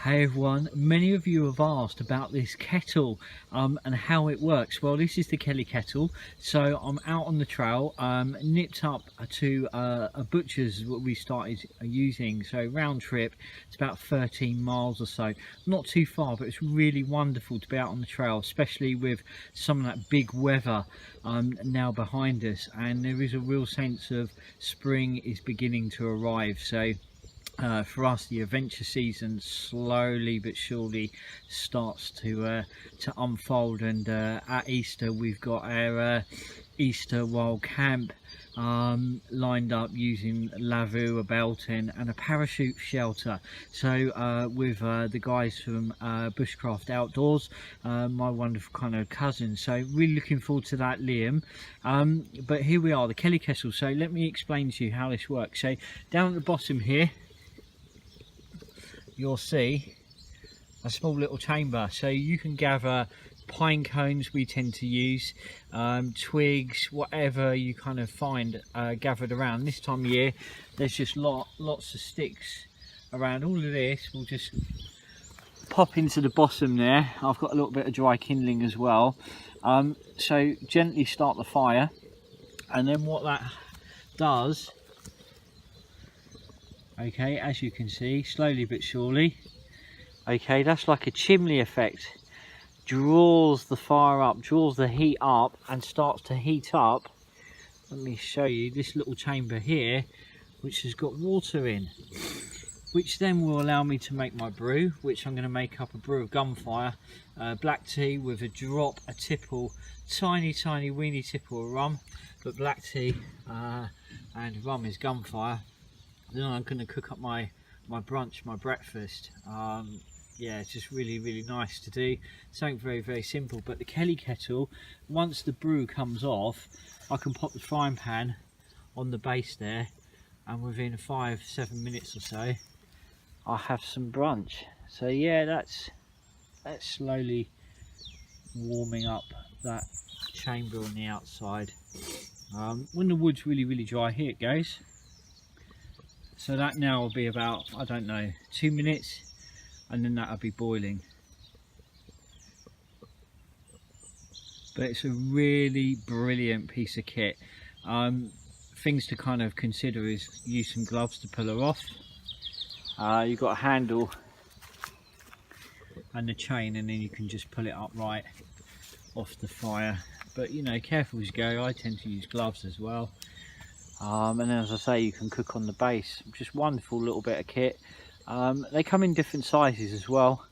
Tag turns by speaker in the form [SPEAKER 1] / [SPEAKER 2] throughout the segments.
[SPEAKER 1] Hey everyone, many of you have asked about this kettle and how it works. Well, this is the Kelly Kettle. So I'm out on the trail, nipped up to a butcher's what we started using. So round trip, it's about 13 miles or so. Not too far, but it's really wonderful to be out on the trail, especially with some of that big weather now behind us. And there is a real sense of spring is beginning to arrive. So for us, the adventure season slowly but surely starts to unfold, and at Easter we've got our Easter wild camp lined up using lavu, a belting and a parachute shelter. So with the guys from Bushcraft Outdoors, my wonderful kind of cousin, so really looking forward to that, Liam. But here we are, the Kelly Kettle. So let me explain to you how this works. So down at the bottom here you'll see a small little chamber, so you can gather pine cones, we tend to use twigs, whatever you kind of find gathered around. This time of year there's just lots of sticks around. All of this will just pop into the bottom there. I've got a little bit of dry kindling as well, so gently start the fire, and then what that does, okay, as you can see, slowly but surely, okay, that's like a chimney effect, draws the fire up, draws the heat up and starts to heat up. Let me show you this little chamber here which has got water in, which then will allow me to make my brew, which I'm going to make up a brew of Gunfire, black tea with a drop, a tipple, tiny weeny tipple of rum, but black tea and rum is Gunfire. Then I'm going to cook up my brunch, my breakfast. Yeah, it's just really nice to do, something very simple. But the Kelly Kettle, once the brew comes off, I can pop the frying pan on the base there, and within 5-7 minutes or so I'll have some brunch. So yeah, that's slowly warming up that chamber on the outside. When the wood's really dry, here it goes. So that now will be about, I don't know, 2 minutes, and then that'll be boiling. But it's a really brilliant piece of kit. Things to kind of consider is use some gloves to pull her off. You've got a handle and the chain, and then you can just pull it up right off the fire. But you know, careful as you go. I tend to use gloves as well. And then, as I say, you can cook on the base. Just wonderful little bit of kit. They come in different sizes as well,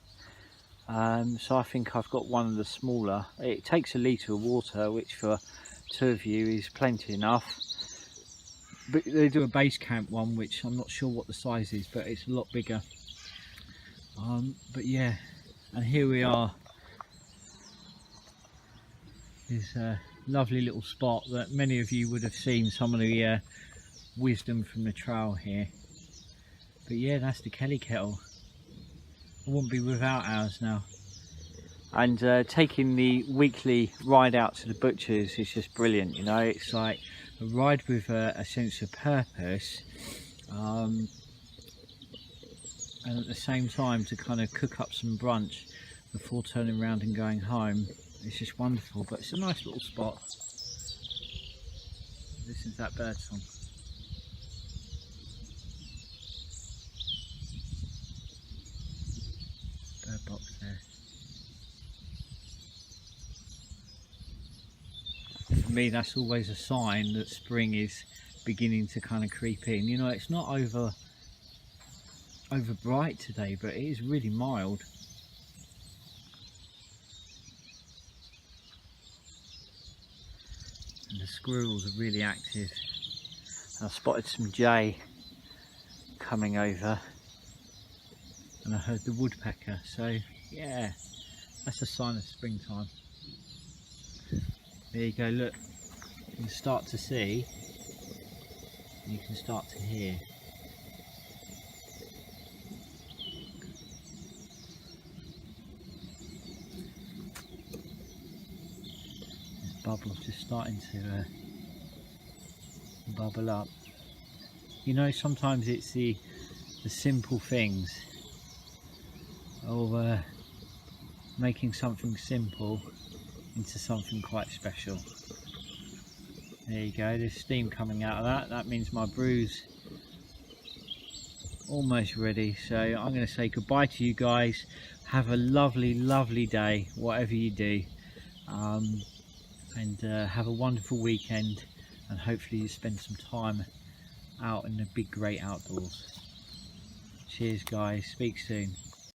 [SPEAKER 1] so I think I've got one of the smaller. It takes a litre of water, which for two of you is plenty enough. But they do a base camp one, which I'm not sure what the size is, but it's a lot bigger. But yeah, and here we are. This lovely little spot that many of you would have seen some of the wisdom from the trail here. But yeah, that's the Kelly Kettle. I wouldn't be without ours now. And taking the weekly ride out to the butchers is just brilliant, you know. It's like a ride with a sense of purpose, and at the same time to kind of cook up some brunch before turning around and going home. It's just wonderful. But it's a nice little spot. Listen to that bird song. Bird box there. For me, that's always a sign that spring is beginning to kind of creep in. You know, it's not over bright today, but it is really mild. And the squirrels are really active. I spotted some jay coming over, and I heard the woodpecker. So yeah, that's a sign of springtime. There you go, look, you can start to see, you can start to hear. This bubble's just starting to bubble up. You know, sometimes it's the simple things of making something simple into something quite special. There you go, there's steam coming out of that. That means my brew's almost ready. So I'm going to say goodbye to you guys. Have a lovely day, whatever you do. And have a wonderful weekend, and hopefully you spend some time out in the big great outdoors. Cheers guys, speak soon.